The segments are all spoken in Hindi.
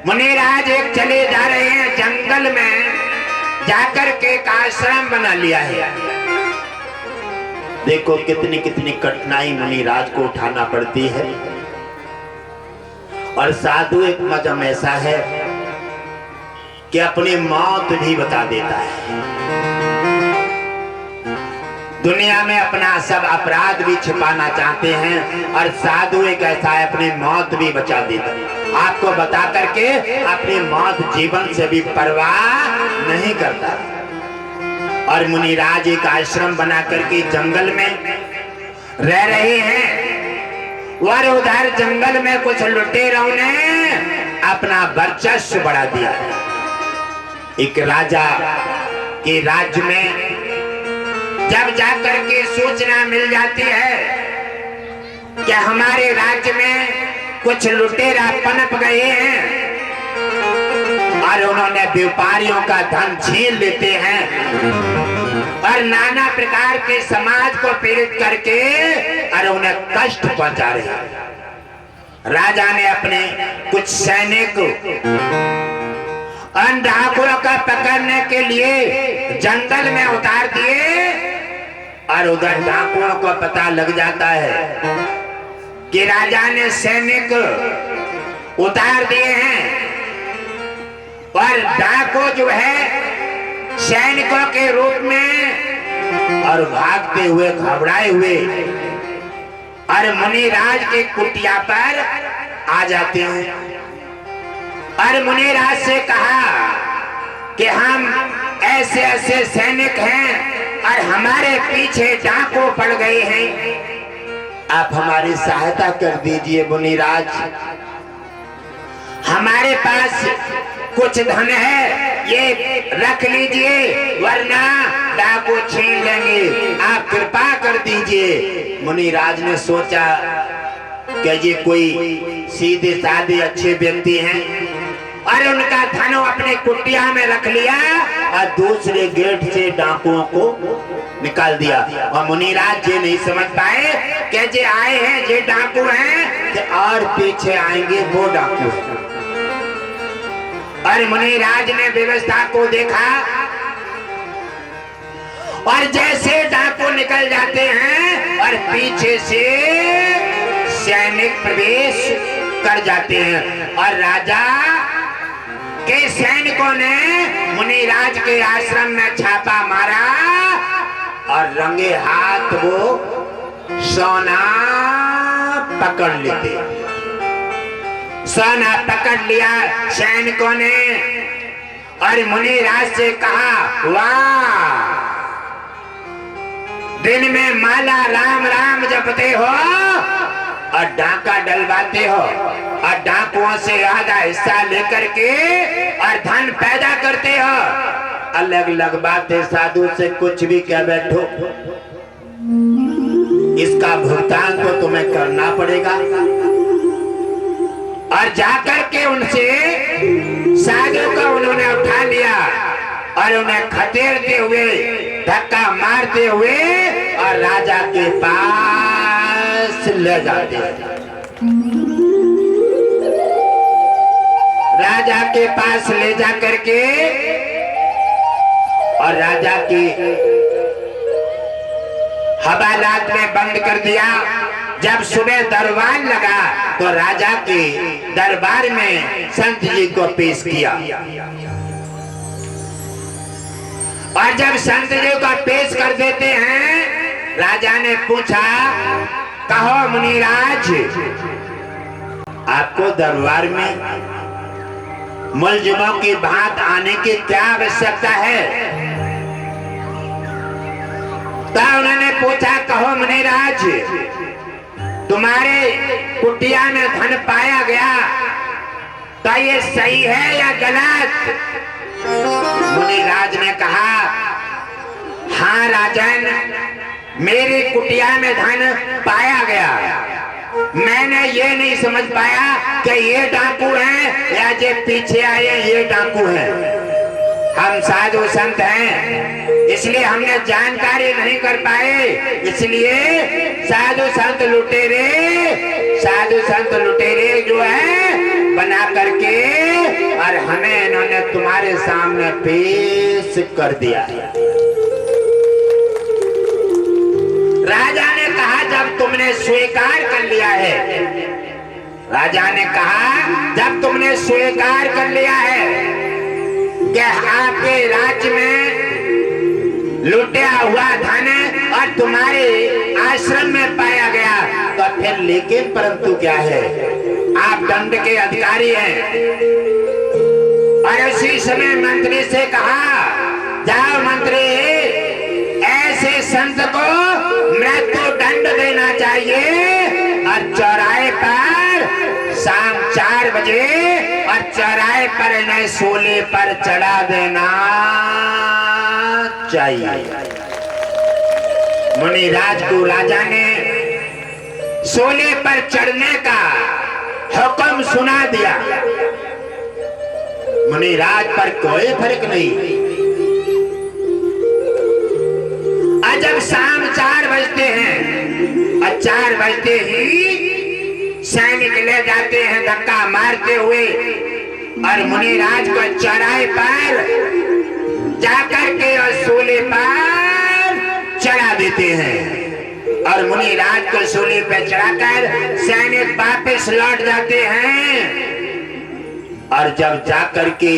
मुनिराज एक चले जा रहे हैं जंगल में, जाकर के एक आश्रम बना लिया है। देखो कितनी कितनी कठिनाई मुनिराज को उठाना पड़ती है। और साधु एक मजम ऐसा है कि अपनी मौत भी बता देता है। दुनिया में अपना सब अपराध भी छिपाना चाहते हैं और साधु एक ऐसा है अपनी मौत भी बचा देता है। आपको बता करके अपनी मौत जीवन से भी परवाह नहीं करता। और मुनिराज एक आश्रम बना करके जंगल में रह रहे हैं। और उधर जंगल में कुछ लुटेरों ने अपना वर्चस्व बढ़ा दिया। एक राजा के राज्य में जब जाकर के सूचना मिल जाती है कि हमारे राज्य में कुछ लुटेरा पनप गए हैं और उन्होंने व्यापारियों का धन छीन लेते हैं और नाना प्रकार के समाज को पीड़ित करके और उन्हें कष्ट पहुंचा रहे हैं। राजा ने अपने कुछ सैनिक उन डाकुओं का पकड़ने के लिए जंगल में उतार दिए। और उधर डाकुओं को पता लग जाता है कि राजा ने सैनिक उतार दिए हैं और डाकू जो है सैनिकों के रूप में और भागते हुए घबराए हुए और मुनिराज के कुटिया पर आ जाते हैं। और मुनिराज से कहा कि हम ऐसे ऐसे सैनिक हैं और हमारे पीछे डाकू पड़ गए हैं, आप हमारी सहायता कर दीजिए मुनिराज। हमारे पास कुछ धन है, ये रख लीजिए वरना डाकू छीन लेंगे, आप कृपा कर दीजिए। मुनिराज ने सोचा कि ये कोई सीधे साधे अच्छे व्यक्ति हैं और उनका धन अपने कुटिया में रख लिया और दूसरे गेट से डाकुओं को निकाल दिया। और मुनिराज ये नहीं समझ पाए कि ये आए हैं ये डाकू हैं कि और पीछे आएंगे वो डाकू हैं। और मुनिराज ने व्यवस्था को देखा और जैसे डाकू निकल जाते हैं और पीछे से सैनिक प्रवेश कर जाते हैं और राजा के सैनिकों ने मुनिराज के आश्रम में छापा मारा और रंगे हाथ वो सोना पकड़ लेते। सोना पकड़ लिया सैनिकों ने और मुनिराज से कहा, वाह, दिन में माला राम राम जपते हो और डाका डलवाते हो और डाकुओं से आधा हिस्सा लेकर के और धन पैदा करते हो। अलग अलग बातें साधु से कुछ भी कह बैठो, इसका भुगतान तो तुम्हें करना पड़ेगा। और जाकर के उनसे साधु को उन्होंने उठा लिया और उन्हें खदेड़ते हुए धक्का मारते हुए और राजा के पास ले जाते। राजा के पास ले जा करके और राजा की हवालात में बंद कर दिया। जब सुबह दरबार लगा तो राजा के दरबार में संत जी को पेश किया और जब संत जी को पेश कर देते हैं, राजा ने पूछा, कहो मुनिराज, आपको दरबार में मुलजिमों की बात आने की क्या आवश्यकता है? तो उन्होंने पूछा, कहो मुनिराज, तुम्हारे कुटिया में धन पाया गया तो ये सही है या गलत? मुनिराज ने कहा, हाँ राजन, मेरी कुटिया में धन पाया गया। मैंने ये नहीं समझ पाया कि ये डाकू हैं या जो पीछे आए ये डाकू हैं। हम साधु संत हैं इसलिए हमने जानकारी नहीं कर पाए, इसलिए साधु संत लुटेरे जो है बना करके और हमें इन्होंने तुम्हारे सामने पेश कर दिया। राजा ने कहा जब तुमने स्वीकार कर लिया है, राजा ने कहा जब तुमने स्वीकार कर लिया है कि आपके राज्य में लुटा हुआ धन और तुम्हारे आश्रम में पाया गया, तो फिर लेकिन परंतु क्या है, आप दंड के अधिकारी हैं। और उसी समय मंत्री से कहा, जाओ मंत्री, ऐसे संत को मृत्यु दंड देना चाहिए और चौराहे पर शाम 4 बजे और चौराहे पर इन्हें सूली पर चढ़ा देना चाहिए। मुनिराज को राजा ने सूली पर चढ़ने का हुक्म सुना दिया। मुनिराज पर कोई फर्क नहीं। जब शाम 4 बजते हैं और 4 बजते ही सैनिक ले जाते हैं धक्का मारते हुए और मुनिराज को चौराहे पर जाकर के और सूली पर चढ़ा देते हैं। और मुनिराज को सूली पर चढ़ाकर सैनिक वापस लौट जाते हैं। और जब जाकर के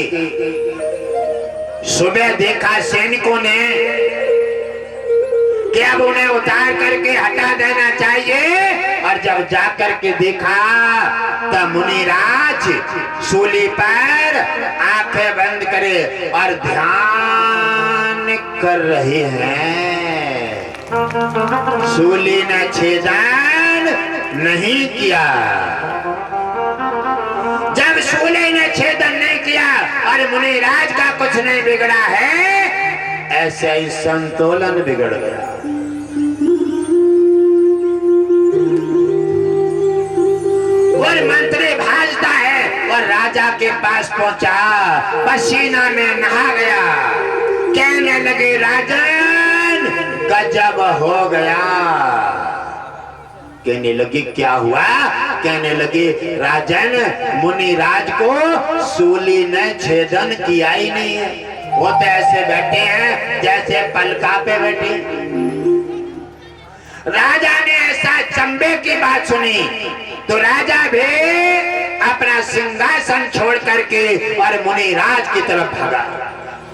सुबह देखा सैनिकों ने कि अब उन्हें उतार करके हटा देना चाहिए, और जब जाकर के देखा तब मुनिराज सूली पर आंखें बंद करे और ध्यान कर रहे हैं। सूली ने छेदन नहीं किया। जब सूली ने छेदन नहीं किया और मुनिराज का कुछ नहीं बिगड़ा है, ऐसे ही संतुलन बिगड़ गया। और मंत्री भाजता है और राजा के पास पहुंचा, पसीना में नहा गया, कहने लगे राजन गजब हो गया। कहने लगे क्या हुआ? कहने लगे राजन मुनिराज को सूली ने छेदन किया ही नहीं है, वो तो ऐसे बैठे हैं जैसे पलका पे बैठे। राजा ने ऐसा चंबे की बात सुनी तो राजा भी अपना सिंहासन छोड़ करके और मुनिराज की तरफ भागा।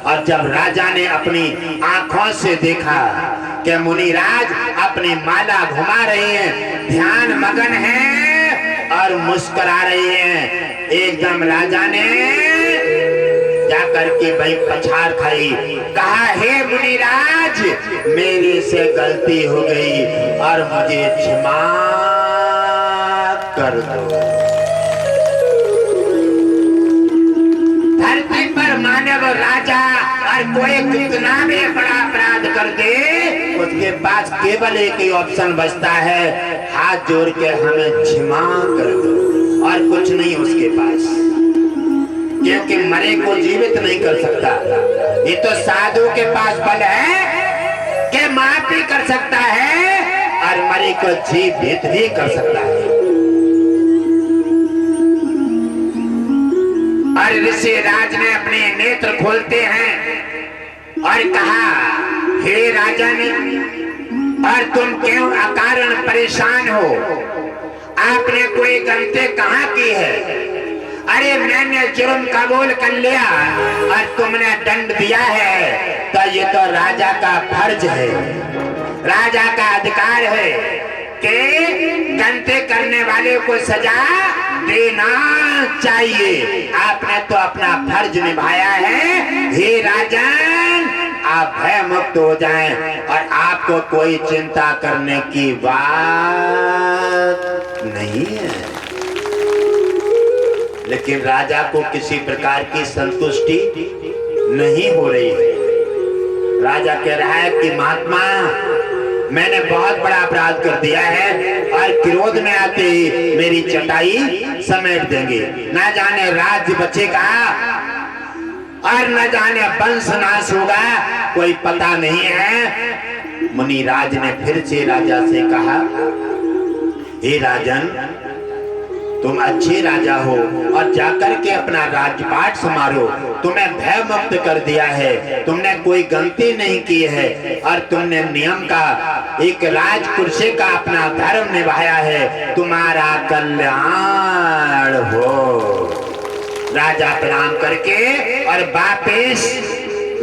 और जब राजा ने अपनी आंखों से देखा कि मुनिराज अपनी माला घुमा रहे हैं, ध्यान मगन हैं और मुस्कुरा रहे हैं, एकदम राजा ने जाकर के भाई पछाड़ खाई, कहा हे मुनिराज मेरे से गलती हो गई और मुझे क्षमा कर दो। धरती पर मानव राजा और कोई कितना भी बड़ा अपराध कर दे, उसके पास केवल एक ही ऑप्शन बचता है, हाथ जोड़ के हमें क्षमा कर दो, और कुछ नहीं उसके पास, क्योंकि मरे को जीवित नहीं कर सकता। ये तो साधु के पास बल है कि माफी कर सकता है और मरे को जीवित भी कर सकता है। और ऋषि राज ने अपने नेत्र खोलते हैं और कहा हे राजन, और तुम क्यों अकारण परेशान हो? आपने कोई गलती कहाँ की है? अरे मैंने जुर्म कबूल कर लिया और तुमने दंड दिया है, तो ये तो राजा का फर्ज है, राजा का अधिकार है कि गलती करने वाले को सजा देना चाहिए। आपने तो अपना फर्ज निभाया है। हे राजन, आप भय मुक्त हो जाएं और आपको कोई चिंता करने की बात नहीं है। लेकिन राजा को किसी प्रकार की संतुष्टि नहीं हो रही है। राजा कह रहा है कि महात्मा, मैंने बहुत बड़ा अपराध कर दिया है और क्रोध में आते ही मेरी चटाई समेट देंगे। न जाने राज्य बचेगा और न जाने वंश नाश होगा, कोई पता नहीं है। मुनिराज ने फिर से राजा से कहा, हे राजन, तुम अच्छे राजा हो और जाकर के अपना राजपाट संभालो। तुम्हें भय मुक्त कर दिया है, तुमने कोई गलती नहीं की है और तुमने नियम का एक राज कुर्सी का अपना धर्म निभाया है। तुम्हारा कल्याण हो। राजा प्रणाम करके और वापिस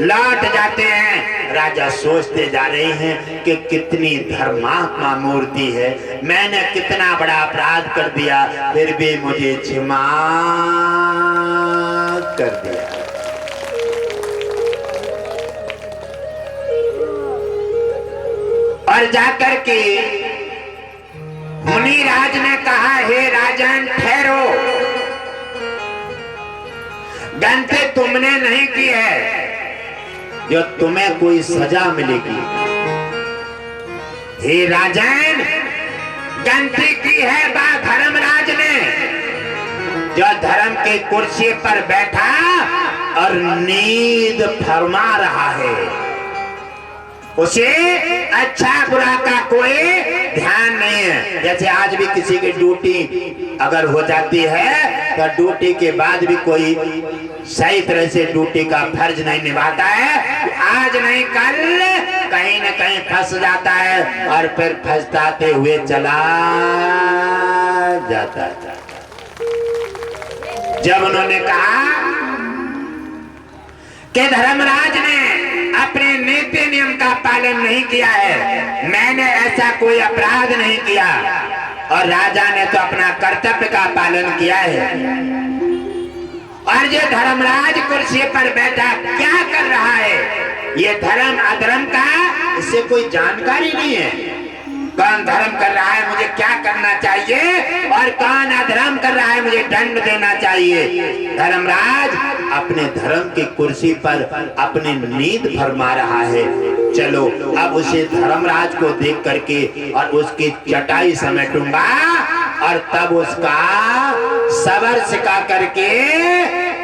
लौट जाते हैं। राजा सोचते जा रहे हैं कि कितनी धर्मात्मा मूर्ति है, मैंने कितना बड़ा अपराध कर दिया, फिर भी मुझे क्षमा कर दिया। और जाकर के मुनिराज ने कहा, हे राजन ठहरो, गलती तुमने नहीं की है, जो तुम्हें कोई सजा मिलेगी। हे राजन, गलती की है बा धर्मराज ने, जो धर्म के कुर्सी पर बैठा और नींद फरमा रहा है, उसे अच्छा बुरा का कोई ध्यान नहीं है। जैसे आज भी किसी की ड्यूटी अगर हो जाती है तो ड्यूटी के बाद भी कोई सही तरह से ड्यूटी का फर्ज नहीं निभाता है, आज नहीं कल कहीं न कहीं फंस जाता है और फिर फंसताते हुए चला जाता है। जब उन्होंने कहा कि धर्मराज ने अपने नीति नियम का पालन नहीं किया है, मैंने ऐसा कोई अपराध नहीं किया, और राजा ने तो अपना कर्तव्य का पालन किया है, और जो धर्मराज कुर्सी पर बैठा क्या कर रहा है, ये धर्म अधर्म का इससे कोई जानकारी नहीं है। कौन धर्म कर रहा है, मुझे क्या करना चाहिए, और कौन अधर्म कर रहा है, मुझे दंड देना चाहिए। धर्मराज अपने धर्म की कुर्सी पर अपनी नींद फरमा रहा है। चलो अब उसे धर्मराज को देख करके और उसकी चटाई समेटूंगा और तब उसका सबर सिखा करके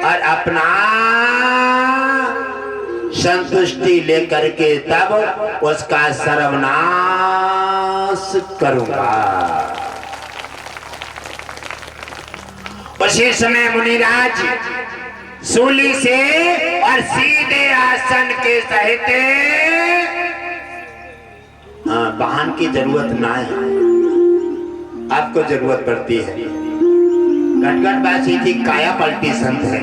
और अपना संतुष्टि लेकर के तब उसका सर्वनाश करूंगा। उसी समय मुनिराज सूली से और सीधे आसन के सहित, वाहन की जरूरत ना है, आपको जरूरत पड़ती है। घटघटवासी की काया पलटी संत है,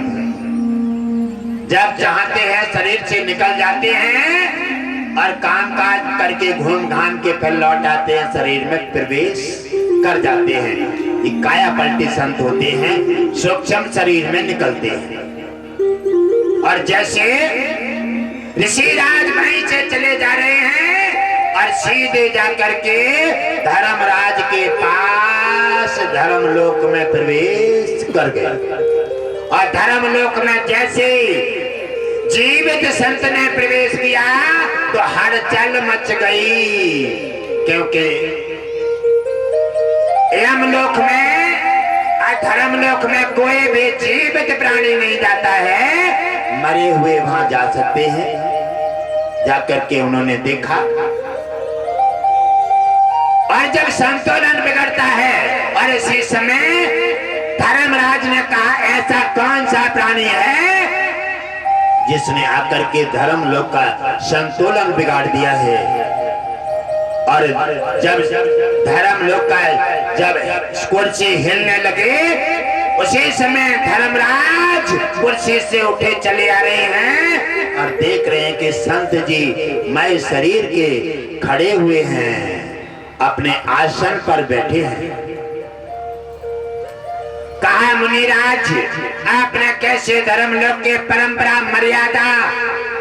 जब चाहते हैं शरीर से निकल जाते हैं और काम काज करके घूम घाम के फिर लौट आते हैं, शरीर में प्रवेश कर जाते हैं। ये काया पलटी संत होते हैं, सूक्ष्म शरीर में निकलते हैं। और जैसे ऋषिराज वहीं से चले जा रहे हैं और सीधे जाकर के धर्मराज के पास धर्मलोक में प्रवेश कर गए। और धर्मलोक में जैसे जीवित संत ने प्रवेश किया तो हलचल मच गई, क्योंकि यमलोक में और धर्मलोक में कोई भी जीवित प्राणी नहीं जाता है, मरे हुए वहां जा सकते हैं। जाकर के उन्होंने देखा और जब संतुलन बिगड़ता है, और इसी समय धर्मराज ने कहा, ऐसा कौन सा प्राणी है जिसने आकर के धर्मलोक का संतुलन बिगाड़ दिया है। और जब धर्मलोक का जब कुर्सी हिलने लगे, उसी समय धर्मराज कुर्सी से उठे चले आ रहे हैं और देख रहे हैं कि संत जी मय शरीर के खड़े हुए हैं, अपने आसन पर बैठे हैं। कहा, मुनिराज आपने कैसे धर्मलोक के परंपरा मर्यादा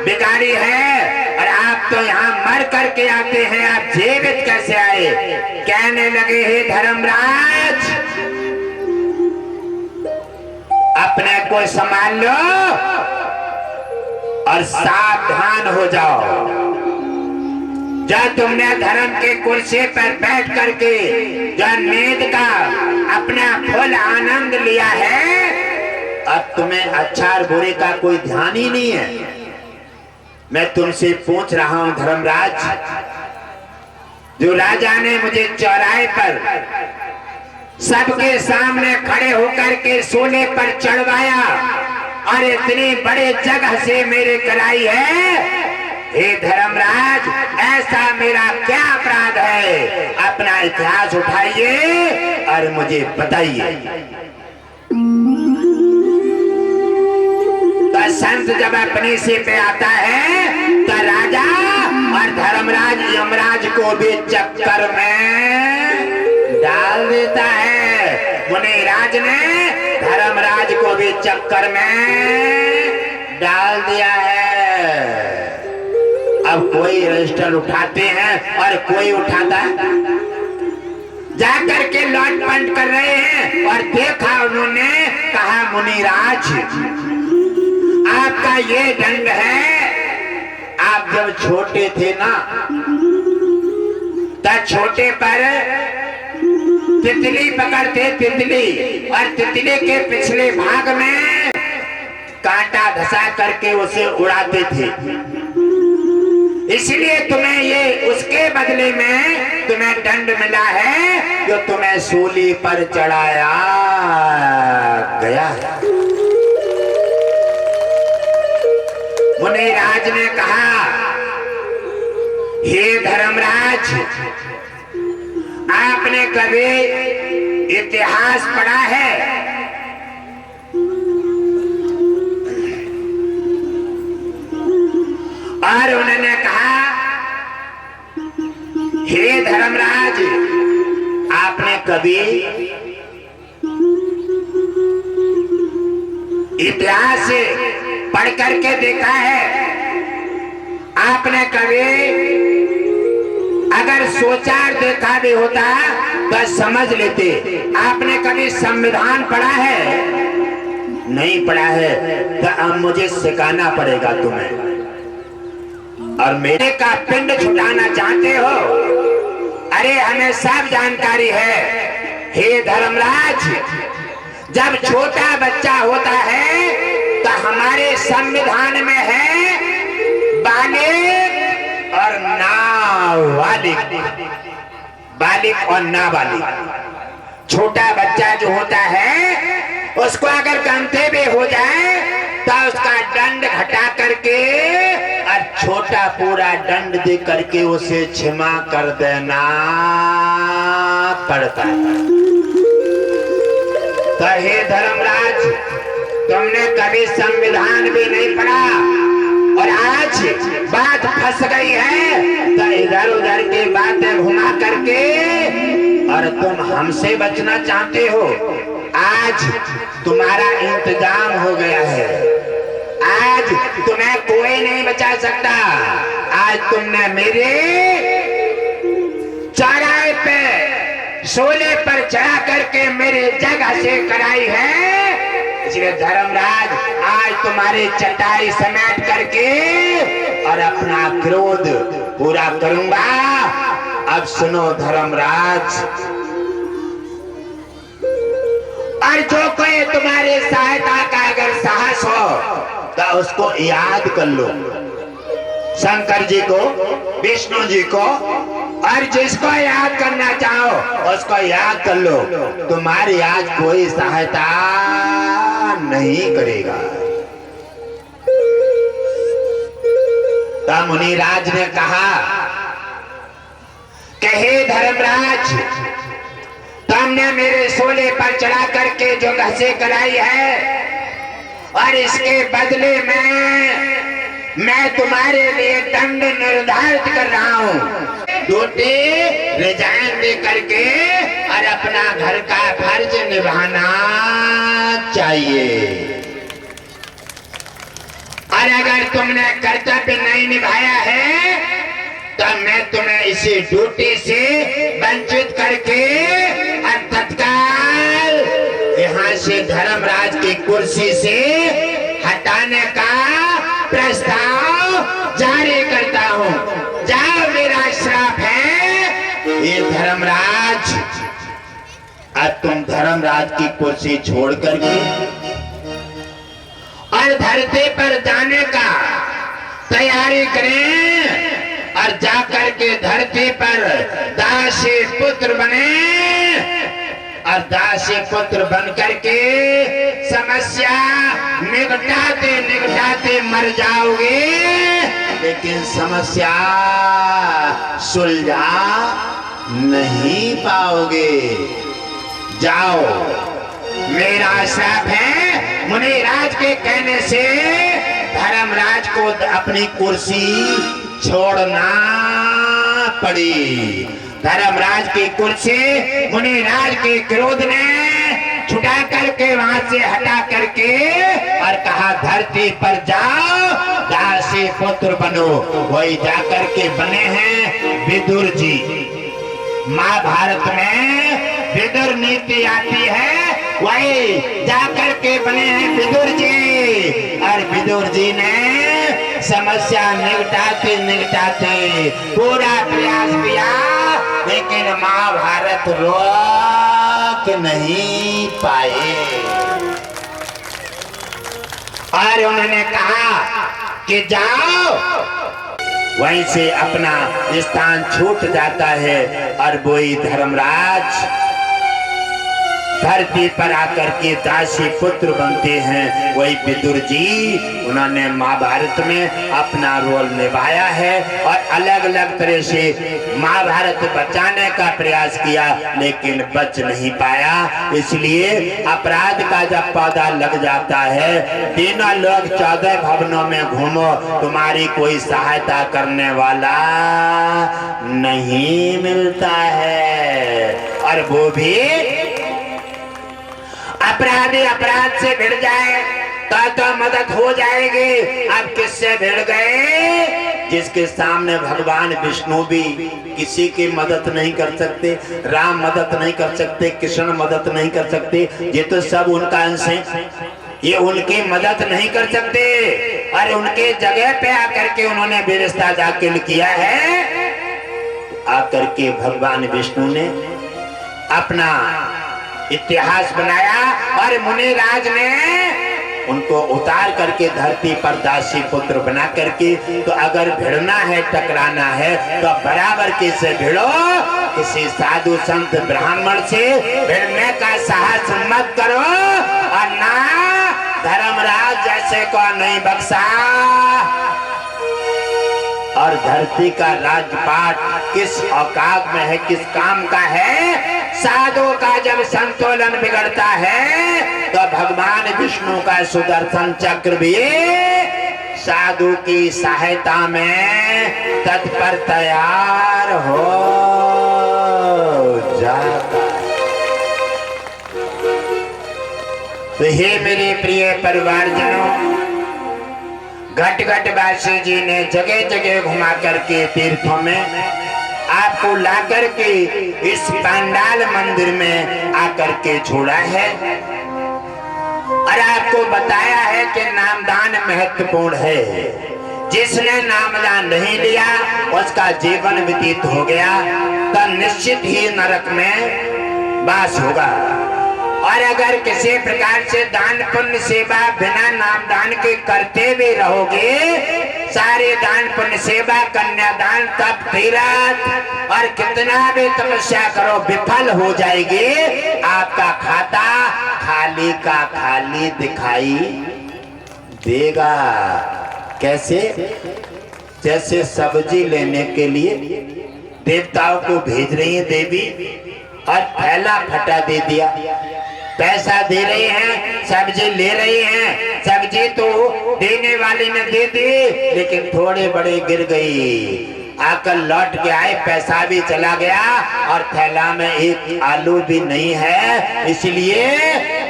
बिगाड़ी है, और आप तो यहाँ मर करके आते हैं, आप जीवित कैसे आए। कहने लगे, हे धर्मराज अपने को संभाल लो और सावधान हो जाओ। जब तुमने धर्म के कुर्सी पर बैठ करके जो नींद का अपना फुल आनंद लिया है, अब तुम्हें अच्छा और बुरे का कोई ध्यान ही नहीं है। मैं तुमसे पूछ रहा हूं धर्मराज, जो राजा ने मुझे चौराहे पर सबके सामने खड़े होकर के सोने पर चढ़वाया और इतनी बड़े जगह से मेरे कराई है। हे धर्मराज, ऐसा मेरा क्या अपराध है? अपना इतिहास उठाइए और मुझे बताइए। तो संत जब अपनी से पे आता है तो राजा और धर्मराज यमराज को भी चक्कर में डाल देता है। मुनिराज ने धर्मराज को भी चक्कर में डाल दिया है। अब कोई रजिस्टर उठाते हैं और कोई उठाता है। जाकर के लौट पंट कर रहे हैं और देखा, उन्होंने कहा मुनिराज, आपका ये दंड है। आप जब छोटे थे ना, तब छोटे पर तितली पकड़ते, तितली, और तितली के पिछले भाग में कांटा धसा करके उसे उड़ाते थे। इसलिए तुम्हें ये उसके बदले में तुम्हें दंड मिला है जो तुम्हें सूली पर चढ़ाया गया है। मुनिराज ने कहा, हे धर्मराज, आपने कभी इतिहास पढ़ा है? और उन्होंने कहा, हे धर्मराज, आपने कभी इतिहास से पढ़ करके देखा है? आपने कभी अगर सोचा देखा भी होता तो समझ लेते। आपने कभी संविधान पढ़ा है? नहीं पढ़ा है तो अब मुझे सिखाना पड़ेगा तुम्हें। और मेरे का पिंड छुटाना चाहते हो? अरे हमें सब जानकारी है। हे धर्मराज, जब छोटा बच्चा होता है तो हमारे संविधान में है बालिग और नाबालिग, बालिग और नाबालिग। छोटा बच्चा जो होता है उसको अगर गंते भी हो जाए तो उसका दंड घटा करके और छोटा पूरा दंड दे करके उसे क्षमा कर देना पड़ता है। तो हे धर्मराज, तुमने कभी संविधान भी नहीं पढ़ा और आज बात फंस गई है तो इधर उधर की बातें घुमा करके और तुम हमसे बचना चाहते हो। आज तुम्हारा इंतजाम हो गया है। आज तुम्हें कोई नहीं बचा सकता। आज तुमने मेरे चौराहे पे सोले पर चढ़ा करके मेरे जगह से कराई है। इसलिए धर्मराज, आज तुम्हारी चटाई समेट करके और अपना क्रोध पूरा करूंगा। अब सुनो धर्मराज, और जो कोई तुम्हारी सहायता का अगर साहस हो तो उसको याद कर लो। शंकर जी को, विष्णु जी को, और जिसको याद करना चाहो उसको याद कर लो। तुम्हारी आज कोई सहायता नहीं करेगा। तब मुनिराज ने कहा कि हे धर्मराज, तुमने मेरे सोले पर चढ़ा करके जो घसे कराई है और इसके बदले में मैं तुम्हारे लिए दंड निर्धारित कर रहा हूँ। ड्यूटी रिजाइन दे करके और अपना घर का फर्ज निभाना चाहिए। और अगर तुमने कर्तव्य नहीं निभाया है तो मैं तुम्हें इसी ड्यूटी से वंचित करके और तत्काल यहाँ से धर्मराज की कुर्सी से हटाने का प्रस्ताव जारी करता हूँ। जाओ, मेरा श्राप है। ये धर्मराज, अब तुम धर्मराज की कुर्सी छोड़ करके और धरती पर जाने का तैयारी करें और जाकर के धरती पर दासी पुत्र बने और दासी पुत्र बन करके समस्या निगटाते निगटाते मर जाओगे, लेकिन समस्या सुलझा नहीं पाओगे। जाओ, मेरा श्राप है। मुनिराज के कहने से धर्मराज को अपनी कुर्सी छोड़ना पड़ी। धर्मराज की कुर्सी मुनिराज के क्रोध ने छुटा करके वहां से हटा करके और कहा धरती पर जाओ, दासी पुत्र बनो। वही जाकर के बने हैं विदुर जी। महाभारत में विदुर नीति आती है, वही जाकर के बने हैं विदुर जी। और विदुर जी ने समस्या निगटाते निगटाते पूरा प्रयास किया, लेकिन महाभारत रोक नहीं पाए। और उन्होंने कहा कि जाओ, वहीं से अपना स्थान छूट जाता है। और वही धर्मराज धरती पर आकर के दासी पुत्र बनते हैं। वही विदुर जी, उन्होंने महाभारत में अपना रोल निभाया है और अलग अलग तरह से महाभारत बचाने का प्रयास किया, लेकिन बच नहीं पाया। इसलिए अपराध का जब पौधा लग जाता है, तीनों लोग 14 भवनों में घूमो, तुम्हारी कोई सहायता करने वाला नहीं मिलता है। और वो भी अपराधी अपराध से भिड़ जाए तो मदद हो जाएगी। अब किससे भिड़ गए? जिसके सामने भगवान विष्णु भी किसी की मदद नहीं कर सकते, राम मदद नहीं कर सकते, कृष्ण मदद नहीं कर सकते, ये तो सब उनका अंश है, ये उनकी मदद नहीं कर सकते। और उनके जगह पे आकर के उन्होंने बेरिश्ता दाखिल किया है। आकर के भगवान विष्णु ने अपना इतिहास बनाया और मुनिराज ने उनको उतार करके धरती पर दासी पुत्र बना करके, तो अगर भिड़ना है, टकराना है, तो बराबर किसे भिड़ो, किसी साधु संत ब्राह्मण से भिड़ने का साहस मत करो। और ना धर्मराज जैसे को नहीं बख्शा। और धरती का राजपाट किस औकात में है, किस काम का है? साधु का जब संतुलन बिगड़ता है तो भगवान विष्णु का सुदर्शन चक्र भी साधु की सहायता में तत्पर तैयार हो जाता। तो हे मेरे प्रिय परिवारजनों, घट घट बासी जी ने जगह जगह घुमा करके तीर्थों में आपको लाकर के इस पंडाल मंदिर में आकर के छोड़ा है और आपको बताया है कि नामदान महत्वपूर्ण है। जिसने नामदान नहीं लिया उसका जीवन व्यतीत हो गया तो निश्चित ही नरक में वास होगा। और अगर किसी प्रकार से दान पुण्य सेवा बिना नामदान के करते भी रहोगे, सारे दान पुण्य सेवा, कन्यादान, तप, तीर्थ और कितना भी तपस्या करो, विफल हो जाएगी। आपका खाता खाली का खाली दिखाई देगा। कैसे? जैसे सब्जी लेने के लिए देवताओं को भेज रही है देवी और थैला फटा दे दिया, पैसा दे रहे हैं, सब्जी ले रही हैं, सब्जी तो देने वाली ने दे दी लेकिन थोड़े बड़े गिर गई। आकर लौट के आए, पैसा भी चला गया और थैला में एक आलू भी नहीं है। इसलिए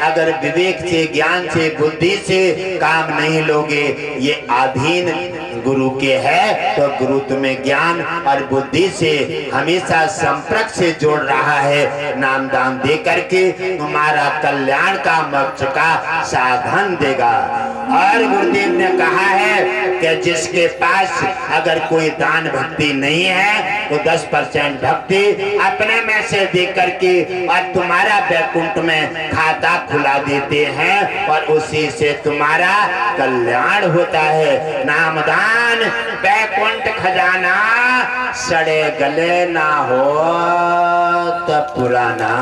अगर विवेक से, ज्ञान से, बुद्धि से काम नहीं लोगे, ये अधीन गुरु के है, तो गुरु तुम्हें ज्ञान और बुद्धि से हमेशा संपर्क से जोड़ रहा है। नामदान दे करके तुम्हारा कल्याण का मोक्ष का साधन देगा। और गुरुदेव ने कहा है कि जिसके पास अगर कोई दान भक्ति नहीं है तो 10% भक्ति अपने में से दे करके और तुम्हारा वैकुंठ में खाता खुला देते हैं और उसी से तुम्हारा कल्याण होता है। नामदान वैकुंठ खजाना, सड़े गले ना हो तो पुराना।